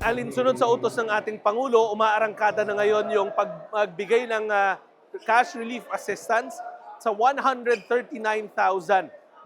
Alinsunod sa utos ng ating Pangulo, umaarangkada na ngayon yung pagbigay ng cash relief assistance sa 139,000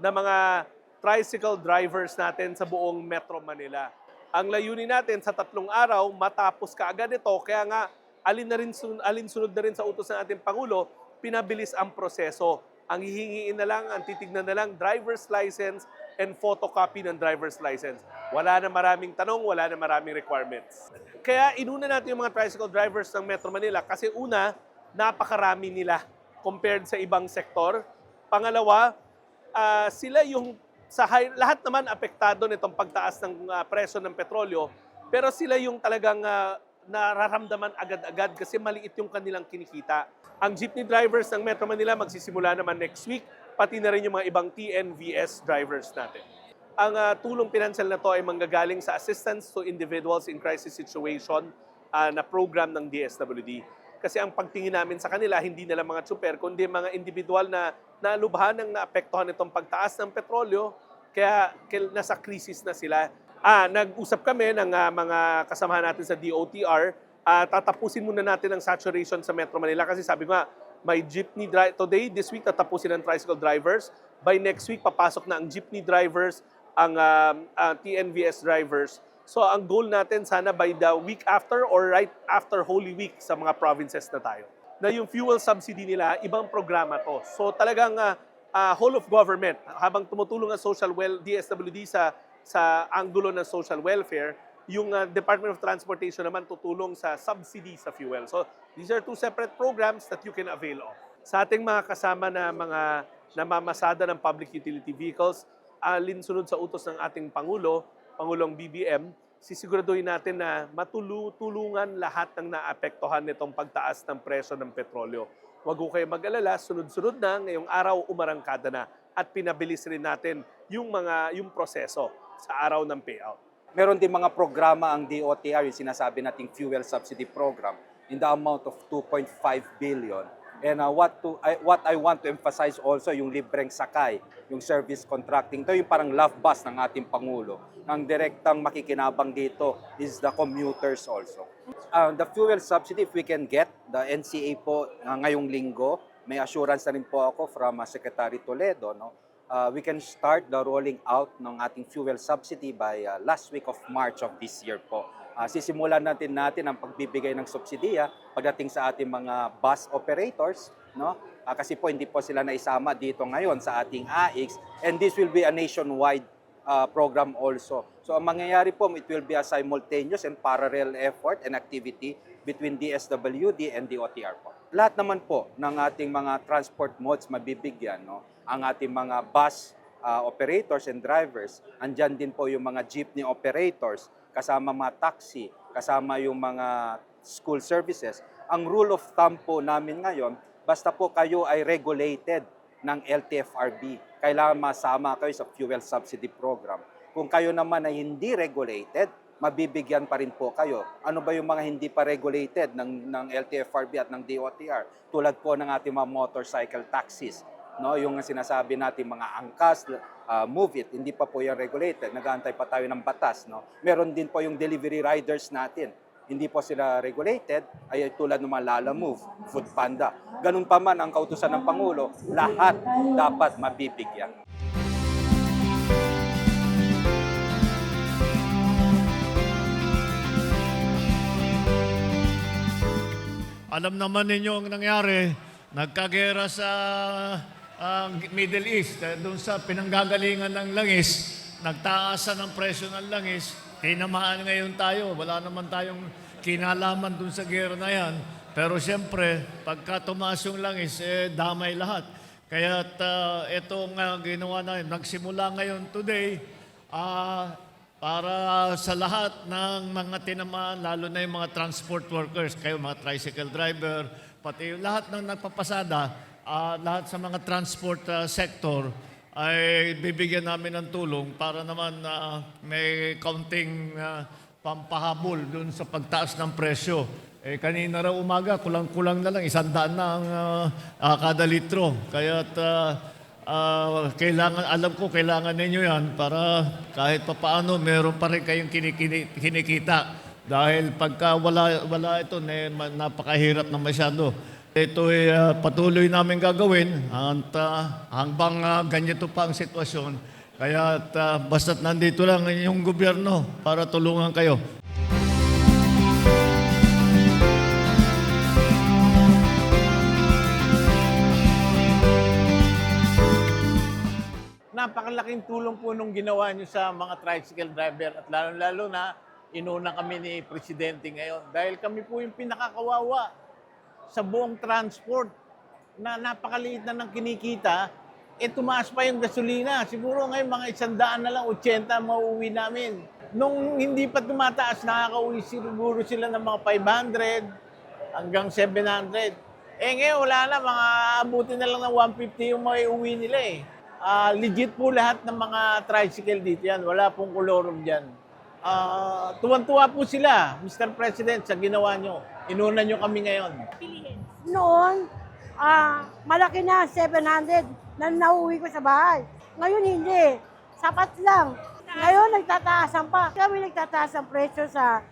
na mga tricycle drivers natin sa buong Metro Manila. Ang layunin natin sa 3 araw, matapos kaagad ito, kaya nga alinsunod na rin sa utos ng ating Pangulo, pinabilis ang proseso. Ang hihingiin na lang, ang titignan na lang, driver's license and photocopy ng driver's license. Wala na maraming tanong, wala na maraming requirements. Kaya inuna natin yung mga tricycle drivers ng Metro Manila kasi una, napakarami nila compared sa ibang sektor. Pangalawa, sila yung lahat naman apektado nitong pagtaas ng presyo ng petrolyo, pero sila yung talagang nararamdaman agad-agad kasi maliit yung kanilang kinikita. Ang jeepney drivers ng Metro Manila magsisimula naman next week, pati na rin yung mga ibang TNVS drivers natin. Ang tulong pinansyal na to ay manggagaling sa Assistance to Individuals in Crisis Situation na program ng DSWD. Kasi ang pagtingin namin sa kanila, hindi nila mga tsuper, kundi mga individual na nalubhan ng naapektuhan itong pagtaas ng petrolyo, kaya nasa krisis na sila. Nag-usap kami ng mga kasamahan natin sa DOTR, tatapusin muna natin ang saturation sa Metro Manila kasi sabi ko nga, may jeepney today, this week, tatapusin ang tricycle drivers. By next week, papasok na ang jeepney drivers, ang TNVS drivers. So ang goal natin sana by the week after or right after Holy Week sa mga provinces na tayo. Na yung fuel subsidy nila, ibang programa to. So talagang whole of government, habang tumutulong ang DSWD sa anggulo ng social welfare, yung Department of Transportation naman tutulong sa subsidy sa fuel. So these are 2 separate programs that you can avail of. Sa ating mga kasama na mga namamasada ng public utility vehicles, alinsunod sa utos ng ating Pangulong BBM, sisiguraduhin natin na matulungan lahat ng naapektuhan nitong pagtaas ng presyo ng petrolyo. Huwag ko kayo mag-alala, sunod-sunod na, ngayong araw umarangkada na at pinabilis rin natin yung proseso sa araw ng payout. Meron din mga programa ang DOTR, yung sinasabi nating fuel subsidy program in the amount of 2.5 billion. And what I want to emphasize also yung libreng sakay, yung service contracting. Ito yung parang love bus ng ating Pangulo. Ang direktang makikinabang dito is the commuters also. The fuel subsidy, if we can get the NCA po ngayong linggo, may assurance na rin po ako from Secretary Toledo, no? We can start the rolling out ng ating fuel subsidy by last week of March of this year po. Sisimulan natin ang pagbibigay ng subsidiya pagdating sa ating mga bus operators, no? Kasi po hindi po sila naisama dito ngayon sa ating AIX, and this will be a nationwide program also. So ang mangyayari po, it will be a simultaneous and parallel effort and activity between DSWD and DOTR po. Lahat naman po ng ating mga transport modes mabibigyan, no? Ang ating mga bus operators and drivers, andyan din po yung mga jeepney operators, kasama mga taxi, kasama yung mga school services. Ang rule of thumb po namin ngayon, basta po kayo ay regulated ng LTFRB, kailangan masama kayo sa fuel subsidy program. Kung kayo naman ay hindi regulated, mabibigyan pa rin po kayo. Ano ba yung mga hindi pa regulated ng LTFRB at ng DOTR? Tulad po ng ating mga motorcycle taxis, no? Yung sinasabi natin mga angkas, Move It, hindi pa po yan regulated. Nag-aantay pa tayo ng batas, no? Meron din po yung delivery riders natin. Hindi po sila regulated, ay tulad ng mga Lala Move, Food Panda. Ganun pa man ang kautusan ng Pangulo, lahat dapat mabibigyan. Alam naman ninyo ang nangyari, nagkagera sa Middle East, doon sa pinanggagalingan ng langis, nagtaasan ng presyo ng langis, tinamaan ngayon tayo, wala naman tayong kinalaman doon sa gera na yan. Pero siyempre, pagka tumaas yung langis, damay lahat. Kaya itong ginawa na, nagsimula ngayon today, para sa lahat ng mga tinamaan, lalo na yung mga transport workers, kayo mga tricycle driver, pati lahat ng nagpapasada, lahat sa mga transport sector, ay bibigyan namin ng tulong para naman may kaunting pampahabol dun sa pagtaas ng presyo. Kanina raw umaga, kulang-kulang na lang, 100 na ang kada litro. Kaya alam ko, kailangan ninyo yan para kahit papaano meron pa rin kayong kinikita. Dahil pagka wala ito, napakahirap na masyado. Ito ay patuloy namin gagawin at hanggang ganito pa ang sitwasyon. Kaya basta't nandito lang yung gobyerno para tulungan kayo. Napakalaking tulong po nung ginawa nyo sa mga tricycle driver at lalo-lalo na inuna kami ni Presidente ngayon dahil kami po yung pinakakawawa sa buong transport na napakaliit na ng kinikita, tumaas pa yung gasolina. Siguro ngayon mga 100 na lang, 80 mauuwi namin. Nung hindi pa tumataas, nakakauwi siguro sila ng mga 500 hanggang 700. Ngayon wala na, mga abutin na lang ng 150 yung mauuwi nila eh. Legit po lahat ng mga tricycle dito yan. Wala pong kolorum dyan. Tuwan-tuwa po sila, Mr. President, sa ginawa nyo. Inuna nyo kami ngayon. Noon, malaki na 700 na nauwi ko sa bahay. Ngayon hindi. Sapat lang. Ngayon nagtataasan pa. Kami nagtataas ang presyo sa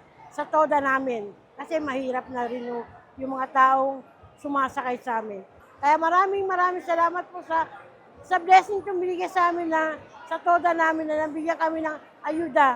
toda namin. Kasi mahirap na rin yung mga taong sumasakay sa amin. Kaya maraming salamat po sa blessing itong binigay sa amin na sa toda namin na nabigyan kami ng ayuda